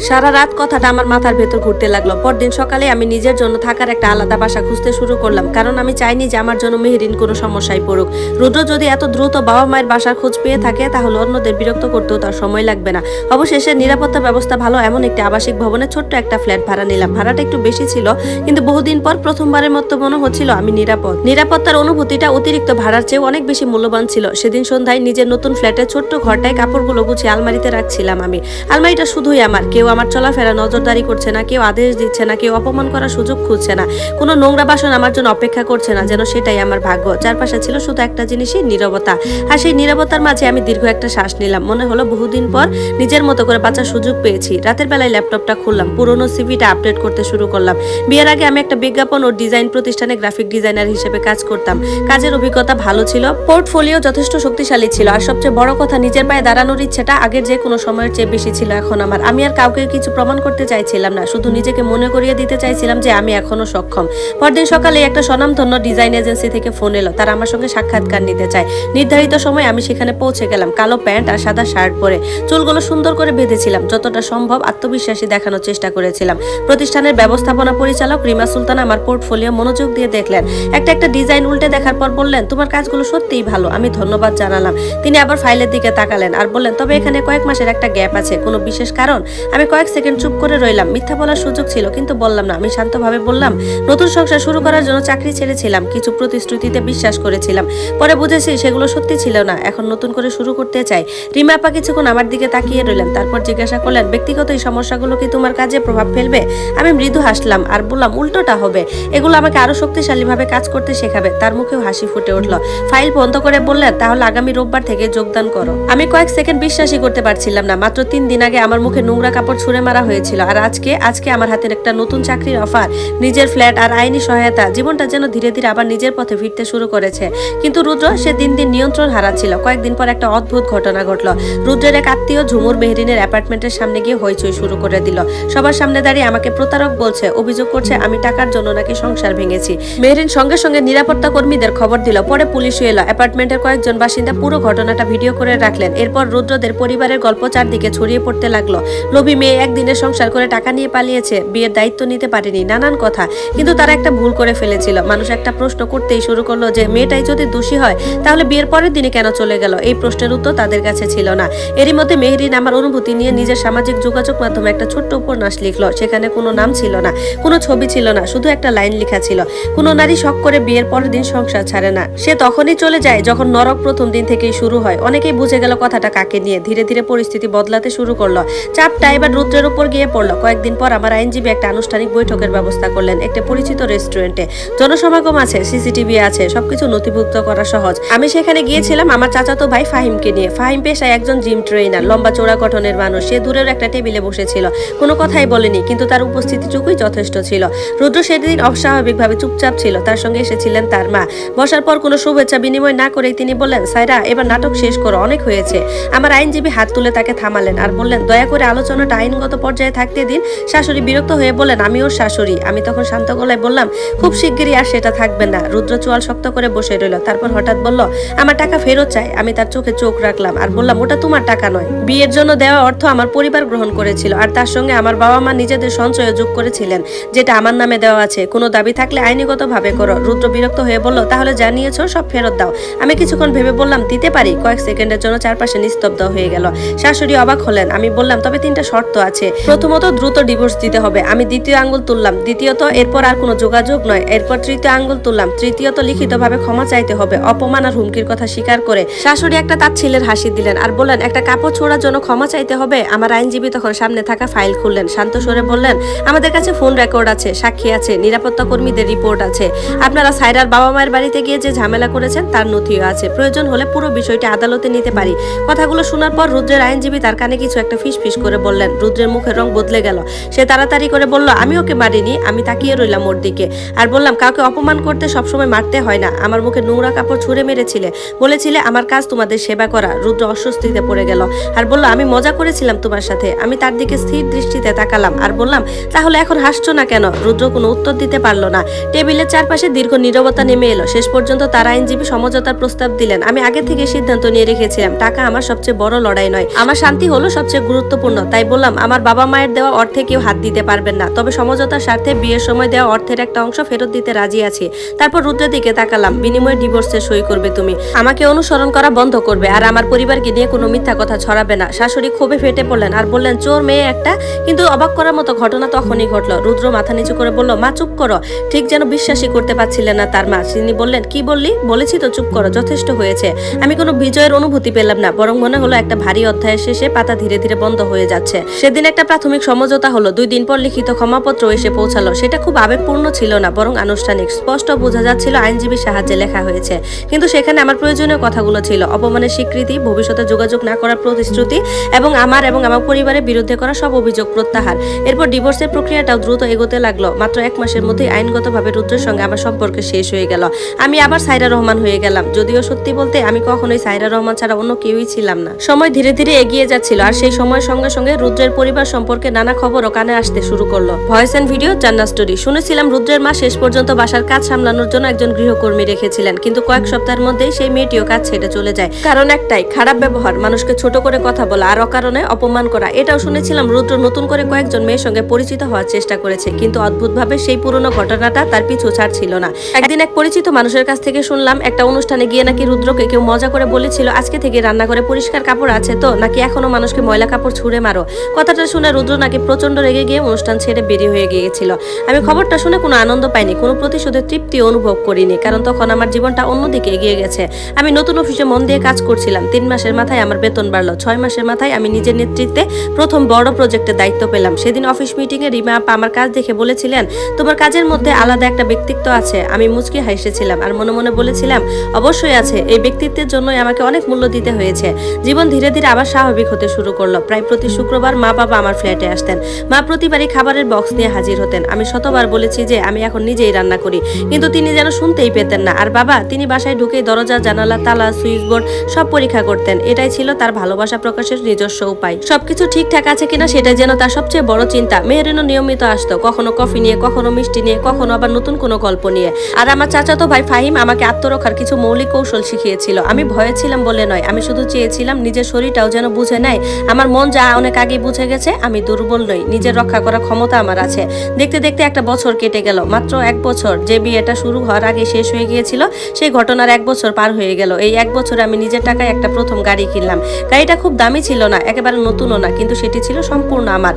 সারা রাত কথাটা আমার মাথার ভেতর ঘুরতে লাগলো। পরদিন সকালে আমি নিজের জন্য থাকার একটা আলাদা বাসা খুঁজতে শুরু করলাম, কারণ আমি চাইনি যে আমার জন্য মেহেরিন কোনো সমস্যায় পড়ুক। রুদ্র যদি এত দ্রুত বাবা মায়ের বাসার খোঁজ পেয়ে থাকে, তাহলে অন্যদের বিরক্ত করতেও তার সময় লাগবে না। অবশেষে নিরাপত্তা ব্যবস্থা ভালো এমন একটি আবাসিক ভবনে ছোট্ট একটা ফ্ল্যাট ভাড়া নিলাম। ভাড়াটা একটু বেশি ছিল, কিন্তু বহুদিন পর প্রথমবারের মতো মনে হচ্ছিল আমি নিরাপদ। নিরাপত্তার অনুভূতিটা অতিরিক্ত ভাড়ার চেয়ে অনেক বেশি মূল্যবান ছিল। সেদিন সন্ধ্যায় নিজের নতুন ফ্ল্যাটের ছোট্ট ঘরটায় কাপড়গুলো গুছিয়ে আলমারিতে রাখছিলাম আমি। আলমারিটা শুধুই আমার, কেউ আমার চলাফেরা নজরদারি করছে না, কেউ আদেশ দিচ্ছে না, কেউ অপমান করার সুযোগ খুঁজছে না, কোনো নোংরা বাসন আমার জন্য অপেক্ষা করছে না, যেন সেটাই আমার ভাগ্য। চারপাশে ছিল শুধু একটা জিনিসই, নীরবতা। আর সেই নীরবতার মাঝে আমি দীর্ঘ একটা শ্বাস নিলাম। মনে হলো বহুদিন পর নিজের মতো করে বাঁচার সুযোগ পেয়েছি। রাতের বেলায় ল্যাপটপটা খুললাম, পুরোনো সিভিটা আপডেট করতে শুরু করলাম। বিয়ের আগে আমি একটা বিজ্ঞাপন ও ডিজাইন প্রতিষ্ঠানে গ্রাফিক ডিজাইনার হিসেবে কাজ করতাম। কাজের অভিজ্ঞতা ভালো ছিল, পোর্টফোলিও যথেষ্ট শক্তিশালী ছিল, আর সবচেয়ে বড় কথা, নিজের পায়ে দাঁড়ানোর ইচ্ছেটা আগের যে কোনো সময়ের চেয়ে বেশি ছিল এখন আমার। আমি আর কাউকে কিছু প্রমাণ করতে চাইছিলাম না, শুধু নিজেকে মনে করিয়ে দিতে চাইছিলাম যে আমি এখনো সক্ষম। পরদিন সকালে একটা স্বনামধন্য ডিজাইন এজেন্সি থেকে ফোন এলো, তারা আমার সঙ্গে সাক্ষাৎকার নিতে চায়। নির্ধারিত সময় আমি সেখানে পৌঁছে গেলাম, কালো প্যান্ট আর সাদা শার্ট পরে। চুলগুলো সুন্দর করে বেঁধেছিলাম, যতটা সম্ভব আত্মবিশ্বাসী দেখানোর চেষ্টা করেছিলাম। প্রতিষ্ঠানের ব্যবস্থাপনা পরিচালক রিমা সুলতানা আমার পোর্টফোলিও মনোযোগ দিয়ে দেখলেন। একটা ডিজাইন উল্টে দেখার পর বললেন, তোমার কাজগুলো সত্যিই ভালো। আমি ধন্যবাদ জানালাম। তিনি আবার ফাইলের দিকে তাকালেন আর বললেন, তবে এখানে কয়েক মাসের একটা গ্যাপ আছে, কোনো বিশেষ কারণ? আমি কয়েক সেকেন্ড চুপ করে রইলাম। মিথ্যা বলার সুযোগ ছিল, কিন্তু বললাম না। আমি শান্তভাবে বললাম, নতুন সংসার শুরু করার জন্য চাকরি ছেড়েছিলাম, কিছু প্রতিশ্রুতিতে বিশ্বাস করেছিলাম, পরে বুঝেছি সেগুলো সত্যি ছিল না, এখন নতুন করে শুরু করতে চাই। রিমা আপা কিছুক্ষণ আমার দিকে তাকিয়ে রইলেন, তারপর জিজ্ঞাসা করলেন, ব্যক্তিগত এই সমস্যাগুলো কি তোমার কাজে প্রভাব ফেলবে? আমি মৃদু হাসলাম আর বললাম, উল্টোটা হবে, এগুলো আমাকে আরো শক্তিশালীভাবে কাজ করতে শেখাবে। তার মুখেও হাসি ফুটে উঠল। ফাইল বন্ধ করে বললেন, তাহলে আগামী রোববার থেকে যোগদান করো। আমি কয়েক সেকেন্ড বিশ্বাসই করতে পারছিলাম না। মাত্র 3 দিন আগে আমার মুখে নোংরা কাপড় ছুঁড়ে মারা হয়েছিল, আর আজকে আমার হাতে একটা নতুন চাকরির অফার, নিজের ফ্ল্যাট আর আইনি সহায়তা। জীবনটা যেন ধীরে ধীরে আবার নিজের পথে ফিরতে শুরু করেছে। কিন্তু রুদ্র, সে দিন দিন নিয়ন্ত্রণ হারাচ্ছিল। কয়েকদিন পর একটা অদ্ভুত ঘটনা ঘটল। রুদ্রের এক আত্মীয় ঝুমুর মেহরিনের অ্যাপার্টমেন্টের সামনে গিয়ে হইচই শুরু করে দিল। সবার সামনে দাঁড়িয়ে আমাকে প্রতারক বলছে, অভিযোগ করছে আমি টাকার জন্য নাকি সংসার ভেঙেছি। মেহরিন সঙ্গে সঙ্গে নিরাপত্তা কর্মীদের খবর দিল, পরে পুলিশও এলো। অ্যাপার্টমেন্টের কয়েকজন বাসিন্দা পুরো ঘটনাটা ভিডিও করে রাখলেন। এরপর রুদ্রদের পরিবারের গল্প চারদিকে ছড়িয়ে পড়তে লাগলো। লোভী মেয়ে একদিনের সংসার করে টাকা নিয়ে পালিয়েছে, বিয়ের দায়িত্ব নিতে পারেনি, নানান কথা। কিন্তু তারা একটা ভুল করে ফেলেছিল। মানুষ একটা প্রশ্ন করতেই শুরু করলো যে, মেয়েটাই যদি দোষী হয়, তাহলে বিয়ের পরের দিনে কেন চলে গেল? এই প্রশ্নের উত্তর তাদের কাছে ছিল না। এরই মধ্যে মেহরিন আমার অনুভূতি নিয়ে নিজের সামাজিক যোগাযোগ মাধ্যমে একটা ছোট্ট উপন্যাস লিখলো। সেখানে কোনো নাম ছিল না, কোনো ছবি ছিল না, শুধু একটা লাইন লেখা ছিল, কোনো নারী শখ করে বিয়ের পরের দিন সংসার ছাড়ে না, সে তখনই চলে যায় যখন নরক প্রথম দিন থেকেই শুরু হয়। অনেকেই বুঝে গেল কথাটা কাকে নিয়ে। ধীরে ধীরে পরিস্থিতি বদলাতে শুরু করলো। চাপটা এবার রুদ্রের উপর গিয়ে পড়লো। কয়েকদিন পর আমার আইনজীবী একটা আনুষ্ঠানিক বৈঠকের ব্যবস্থা করলেন, একটা পরিচিত রেস্টুরেন্টে। জনসমাগম আছে, সিসিটিভি আছে, সবকিছু নথিভুক্ত করা সহজ। আমি সেখানে গিয়েছিলাম আমার চাচাতো ভাই ফাহিমকে নিয়ে। ফাহিম পেশায় একজন জিম ট্রেনার, লম্বা চোরা গঠনের মানুষ। সে দূরের একটা টেবিলে বসেছিল, কোনো কথাই বলেনি, কিন্তু তার উপস্থিতিটুকুই যথেষ্ট ছিল। রুদ্র সেদিন অস্বাভাবিকভাবে চুপচাপ ছিল। তার সঙ্গে এসেছিলেন তার মা। বসার পর কোনো শুভেচ্ছা বিনিময় না করেই তিনি বললেন, সাইরা, এবার নাটক শেষ করো, অনেক হয়েছে। আমার আইনজীবী হাত তুলে তাকে থামালেন আর বললেন, দয়া করে আলোচনাটা আইনগত পর্যায়ে থাকতে দিন। শাশুড়ি বিরক্ত হয়ে বললেন, আমি ওর শাশুড়ি। আমি তখন শান্ত গলায় বললাম, খুব শিগগিরই আর সেটা থাকবে না। রুদ্র চোয়াল শক্ত করে বসে রইল, তারপর হঠাৎ বলল, আমার টাকা ফেরত চাই। আমি তার চোখে চোখ রাখলাম আর বললাম, ওটা তোমার টাকা নয়। বিয়ের জন্য দেওয়া অর্থ আমার পরিবার গ্রহণ করেছিল, আর তার সঙ্গে আমার বাবা মা নিজেদের সঞ্চয় যোগ করেছিলেন, যেটা আমার নামে দেওয়া আছে। কোনো দাবি থাকলে আইনিগত ভাবে করো। রুদ্র বিরক্ত হয়ে বলল, তাহলে জানিয়েছো, সব ফেরত দাও। আমি কিছুক্ষণ ভেবে বললাম, দিতে পারি। কয়েক সেকেন্ডের জন্য চারপাশে নিস্তব্ধ হয়ে গেল। শাশুড়ি অবাক হলেন। আমি বললাম, তবে 3টা শর্ত আছে। প্রথমত, দ্রুত ডিভোর্স দিতে হবে। আমি দ্বিতীয় আঙ্গুল তুললাম। দ্বিতীয়ত, এরপর আর কোনো যোগাযোগ নয়। এরপর তৃতীয় আঙ্গুল তুললাম। তৃতীয়ত, লিখিতভাবে ক্ষমা চাইতে হবে, অপমান আর হুমকির কথা স্বীকার করে। শাশুড়ি একটা তাচ্ছিল্যের হাসি দিলেন আর বললেন, একটা কাপড় ছোড়ার জন্য ক্ষমা চাইতে হবে? আমার আইনজীবী তখন সামনে থাকা ফাইল খুললেন, শান্ত স্বরে বললেন, আমাদের কাছে ফোন রেকর্ড আছে, সাক্ষী আছে, নিরাপত্তা কর্মীদের রিপোর্ট আছে, আপনারা সাইরার বাবা মায়ের বাড়িতে গিয়ে যে ঝামেলা করেছেন তার নথিও আছে। প্রয়োজন হলে পুরো বিষয়টি আদালতে নিতে পারি। কথাগুলো শোনার পর রুদ্রের আইনজীবী তার কানে কিছু একটা ফিসফিস করে বললেন। রুদ্রের মুখের রং বদলে গেল। সে তাড়াতাড়ি করে বলল, আমি ওকে মারিনি। আমি তাকিয়ে রইলাম ওর দিকে আর বললাম, কাউকে অপমান করতে সবসময় মারতে হয় না। আমার মুখে নোংরা কাপড় ছুঁড়ে মেরেছিলে, বলেছিলে আমার কাজ তোমাদের সেবা করা। রুদ্র অস্বস্তিতে পড়ে গেল আর বলল, আমি মজা করেছিলাম তোমার সাথে। আমি তার দিকে স্থির দৃষ্টিতে তাকালাম আর বললাম, তাহলে এখন হাসছো না কেন? রুদ্র কোনো উত্তর দিতে পারল না। টেবিলের চারপাশে দীর্ঘ নীরবতা নেমে এলো। শেষ পর্যন্ত তার আইনজীবী সমঝোতার প্রস্তাব দিলেন। আমি আগে থেকে সিদ্ধান্ত নিয়ে রেখেছিলাম, টাকা আমার সবচেয়ে বড় লড়াই নয়, আমার শান্তি হলো সবচেয়ে গুরুত্বপূর্ণ। তাই বললাম, বললাম আমার বাবা মায়ের দেওয়া অর্থে কেউ হাত দিতে পারবেন না, তবে সমঝোতার স্বার্থে বিয়ের সময় দেওয়া অর্থের একটা অংশ ফেরত দিতে রাজি আছি। তারপর রুদ্রের দিকে তাকালাম, বিনিময়ে ডিভোর্সে সই করবে তুমি, আমাকে অনুসরণ করা বন্ধ করবে, আর আমার পরিবারকে নিয়ে কোনো মিথ্যা কথা ছড়াবে না। শাশুড়ি ক্ষোভে ফেটে পড়লেন আর বললেন চোর মেয়ে একটা। কিন্তু অবাক করার মতো ঘটনা তখনই ঘটলো। রুদ্র মাথা নিচু করে বলল, মা চুপ করো। ঠিক যেন বিশ্বাসই করতে পারছিলেন না তার মা। তিনি বললেন, কি বললি? বলেছি তো চুপ করো, যথেষ্ট হয়েছে। আমি কোনো বিজয়ের অনুভূতি পেলাম না, বরং মনে হলো একটা ভারী অধ্যায়ের শেষে পাতা ধীরে ধীরে বন্ধ হয়ে যাচ্ছে। সেদিন একটা প্রাথমিক সমঝোতা হলো, 2 দিন পর লিখিত ক্ষমাপত্র এসে পৌঁছালো। সেটা খুব আবেগপূর্ণ ছিল না, বরং আনুষ্ঠানিক। স্পষ্ট বোঝা যাচ্ছিল আইনজীবীর সাহায্যে লেখা হয়েছে। কিন্তু সেখানে আমার প্রয়োজনীয় কথাগুলো ছিল, অপমানের স্বীকৃতি, ভবিষ্যতে যোগাযোগ না করার প্রতিশ্রুতি এবং আমার পরিবারের বিরুদ্ধে করা সব অভিযোগ প্রত্যাহার। এরপর ডিভোর্সের প্রক্রিয়াটাও দ্রুত এগোতে লাগলো। মাত্র 1 মাসের মধ্যেই আইনগতভাবে রুদ্রের সঙ্গে আমার সম্পর্ক শেষ হয়ে গেল। আমি আবার সাইরা রহমান হয়ে গেলাম। যদিও সত্যি বলতে আমি কখনোই সাইরা রহমান ছাড়া অন্য কেউই ছিলাম না। সময় ধীরে ধীরে এগিয়ে যাচ্ছিল, আর সেই সময়ের সঙ্গে সঙ্গে রুদ্রের পরিবার সম্পর্কে নানা খবরও কানে আসতে শুরু করলো। ভয়েস এন্ড ভিডিও, জান্নাত স্টোরি। শুনেছিলাম রুদ্রের মা শেষ পর্যন্ত বাসার কাজ সামলানোর জন্য একজন গৃহকর্মী রেখেছিলেন, কিন্তু কয়েক সপ্তাহের মধ্যেই সেই মেয়েটিও কাজ ছেড়ে চলে যায়। কারণ একটাই, খারাপ ব্যবহার, মানুষকে ছোট করে কথা বলা আর অকারণে অপমান করা। এটাও শুনেছিলাম রুদ্র নতুন করে কয়েকজন মেয়ের সঙ্গে পরিচিত হওয়ার চেষ্টা করেছে, কিন্তু অদ্ভুতভাবে সেই পুরনো ঘটনাটা তার পিছু ছাড়ছিল না। একদিন এক পরিচিত মানুষের কাছ থেকে শুনলাম, একটা অনুষ্ঠানে গিয়ে নাকি রুদ্রকে কেউ মজা করে বলেছিল, আজকে থেকে রান্নাঘরে পরিষ্কার কাপড় আছে তো, নাকি এখনো মানুষকে ময়লা কাপড় ছুঁড়ে মারো। কথাটা শুনে রুদ্র নাকি প্রচন্ড রেগে গিয়ে অনুষ্ঠান ছেড়ে বেরিয়ে হয়ে গিয়েছিল। আমি খবরটা শুনে কোনো আনন্দ পাইনি, কোনো প্রতিশোধের তৃপ্তি অনুভব করিনি, কারণ তখন আমার জীবনটা অন্যদিকে এগিয়ে গেছে। আমি নতুন অফিসে মন দিয়ে কাজ করছিলাম। 3 মাসের মাথায় আমার বেতন বাড়লো। 6 মাসের মাথায় আমি নিজের নেতৃত্বে প্রথম বড় প্রজেক্টের দায়িত্ব পেলাম। সেদিন অফিস মিটিংয়ে রিমা আপা আমার কাজ দেখে বলেছিলেন, তোমার কাজের মধ্যে আলাদা একটা ব্যক্তিত্ব আছে। আমি মুচকি হাসিয়েছিলাম আর মনে মনে বলেছিলাম, অবশ্যই আছে। এই ব্যক্তিত্বের জন্যই আমাকে অনেক মূল্য দিতে হয়েছে। জীবন ধীরে ধীরে আবার স্বাভাবিক হতে শুরু করলো। প্রায় প্রতি শুক্রবার মা বাবা আমার ফ্ল্যাটে আসতেন। মা প্রতিবারই খাবারের বক্স নিয়ে হাজির হতেন। আমি শতবার বলেছি যে আমি এখন নিজেই রান্না করি, কিন্তু তিনি যেন শুনতেই পেতেন না। আর বাবা, তিনি বাসায় ঢুকেই দরজা, জানালা, তালা, সুইচ বোর্ড সব পরীক্ষা করতেন। এটাই ছিল তার ভালোবাসা প্রকাশের নিজস্ব উপায়। সবকিছু ঠিকঠাক আছে কিনা সেটাই যেন তার সবচেয়ে বড় চিন্তা। মেহেরিনও নিয়মিত আসতো, কখনো কফি নিয়ে, কখনো মিষ্টি নিয়ে, কখনো আবার নতুন কোনো গল্প নিয়ে। আর আমার চাচাতো ভাই ফাহিম আমাকে আত্মরক্ষার কিছু মৌলিক কৌশল শিখিয়েছিল। আমি ভয়ে ছিলাম বলে নয়, আমি শুধু চেয়েছিলাম নিজের শরীরটাও যেন বুঝে নেয় আমার মন যা অনেক আগেই বুঝে গেছে, আমি দুর্বল নই, নিজের রক্ষা করার ক্ষমতা আমার আছে। দেখতে দেখতে একটা বছর কেটে গেল। মাত্র 1 বছর। যে বিয়েটা শুরু হওয়ার আগে শেষ হয়ে গিয়েছিল, সেই ঘটনার 1 বছর পার হয়ে গেল। এই 1 বছরে আমি নিজের টাকায় একটা প্রথম গাড়ি কিনলাম। গাড়িটা খুব দামি ছিল না, একেবারে নতুনও না, কিন্তু সেটি ছিল সম্পূর্ণ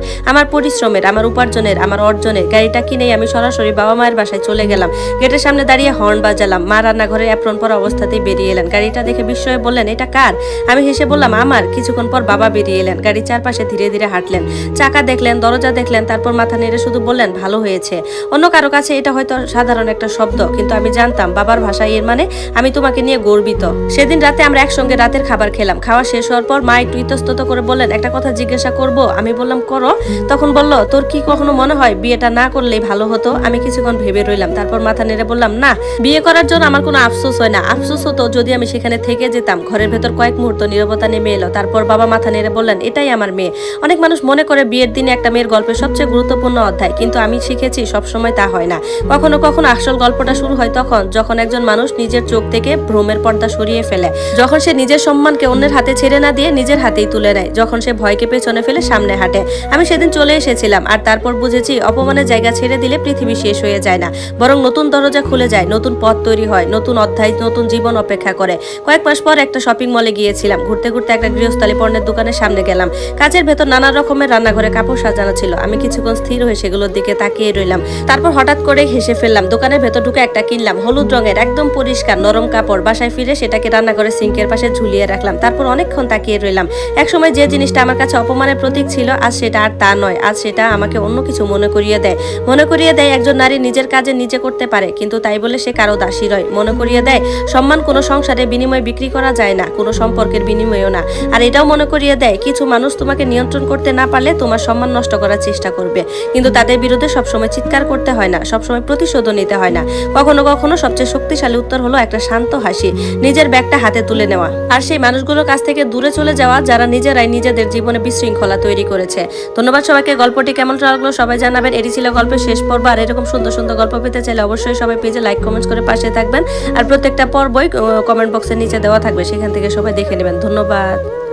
আমার পরিশ্রমের, আমার উপার্জনের, আমার অর্জনের। গাড়িটা কিনেই আমি সরাসরি বাবা মায়ের বাসায় চলে গেলাম। গেটের সামনে দাঁড়িয়ে হর্ন বাজালাম। মা রান্নাঘরে অ্যাপ্রন পরা অবস্থাতেই বেরিয়ে এলেন। গাড়িটা দেখে বিস্ময়ে বললেন, এটা কার? আমি হেসে বললাম, আমার। কিছুক্ষণ পর বাবা বেরিয়ে এলেন। গাড়ির চারপাশে ধীরে ধীরে হাঁটলেন, চাকা দেখলেন, দরজা দেখলেন, তারপর মাথা নেড়ে শুধু বললেন, ভালো হয়েছে। অন্য কারো কাছে এটা হয়তো সাধারণ একটা শব্দ, কিন্তু আমি জানতাম বাবার ভাষায় এর মানে আমি তোমাকে নিয়ে গর্বিত। সেদিন রাতে আমরা একসঙ্গে রাতের খাবার খেলাম। খাওয়া শেষ হওয়ার পর মা একটু ইতস্তত করে বললেন, একটা কথা জিজ্ঞাসা করব? আমি বললাম, করো। তখন বলল, তোর কি কখনো মনে হয় বিয়েটা না করলেই ভালো হতো? আমি কিছুক্ষণ ভেবে রইলাম, তারপর মাথা নেড়ে বললাম, না, বিয়ে করার জন্য আমার কোনো আফসোস হয় না। আফসোস হতো যদি আমি সেখানে থেকে যেতাম। ঘরের ভেতর কয়েক মুহূর্ত নীরবতা নেমে এলো। তারপর বাবা মাথা নেড়ে বললেন, এটাই আমার মেয়ে। অনেক মানুষ মনে করে বিয়ের দিনে একটা মেয়ের গল্পের সবচেয়ে গুরুত্বপূর্ণ অধ্যায়, কিন্তু আমি শিখেছি সবসময় তা হয় না। কখনো কখনো আসল গল্পটা শুরু হয় তখন, যখন একজন মানুষ নিজের চোখ থেকে ভ্রমের পর্দা সরিয়ে ফেলে, যখন সে নিজের সম্মানকে অন্যের হাতে ছেড়ে না দিয়ে নিজের হাতেই তুলে নেয়, যখন সে ভয়কে পেছনে ফেলে সামনে হাঁটে। আমি সেদিন চলে এসেছিলাম, আর তারপর বুঝেছি অপমানের জায়গা ছেড়ে দিলে পৃথিবী শেষ হয়ে যায় না, বরং নতুন দরজা খুলে যায়, নতুন পথ তৈরি হয়, নতুন অধ্যায়, নতুন জীবন অপেক্ষা করে। কয়েক মাস পর একটা শপিং মলে গিয়েছিলাম। ঘুরতে ঘুরতে একটা গৃহস্থালী পণ্যের দোকানের সামনে গেলাম। কাচের ভেতর নানা রকমের রান্নাঘরে কাপড় সাজানো ছিল। আমি কিছুক্ষণ স্থির হয়ে সেগুলোর দিকে তাকিয়ে রইলাম। তারপর হঠাৎ করে হেসে ফেললাম। দোকানের ভেতর ঢুকে একটা কিনলাম, হলুদ রঙের, একদম পরিষ্কার নরম কাপড়। বাসায় ফিরে সেটাকে রান্নাঘরের সিঙ্কের পাশে ঝুলিয়ে রাখলাম। তারপর অনেকক্ষণ তাকিয়ে রইলাম। একসময় যে জিনিসটা আমার কাছে অপমানের প্রতীক ছিল, আজ সেটা আর তা নয়। আজ সেটা আমাকে অন্য কিছু মনে করিয়ে দেয় একজন নারী নিজের কাজে নিজে করতে পারে, কিন্তু তাই বলে সে কারো দাসী নয়। মনে করিয়ে দেয় সম্মান কোনো সংসারে বিনিময়ে বিক্রি করা যায় না, কোনো সম্পর্কের বিনিময়েও না। আর এটাও মনে করিয়ে দেয় কিছু মানুষ তোমাকে নিয়ন্ত্রণ করতে না পারলে তোমার সম্মান নষ্ট করার চেষ্টা করবে, কিন্তু তাদের বিরুদ্ধে সবসময় চিৎকার করতে হয় না, সবসময় প্রতিশোধও নিতে হয় না। কখনো কখনো সবচেয়ে শক্তিশালী উত্তর হলো একটা শান্ত হাসি, নিজের ব্যাগটা হাতে তুলে নেওয়া, আর সেই মানুষগুলোর কাছ থেকে দূরে চলে যাওয়া যারা নিজেরাই নিজেদের জীবনে বিশৃঙ্খলা তৈরি করেছে। ধন্যবাদ সবাইকে। গল্পটি কেমন লাগলো সবাই জানাবেন। এটি ছিল গল্পের শেষ পর্ব। আর এরকম সুন্দর সুন্দর গল্প পেতে চাইলে অবশ্যই সবাই পেজে লাইক কমেন্টস করে পাশে থাকবেন। আর প্রত্যেকটা পর্বই কমেন্ট বক্সের নিচে দেওয়া থাকবে, সেখান থেকে সবাই দেখে নেবেন। ধন্যবাদ।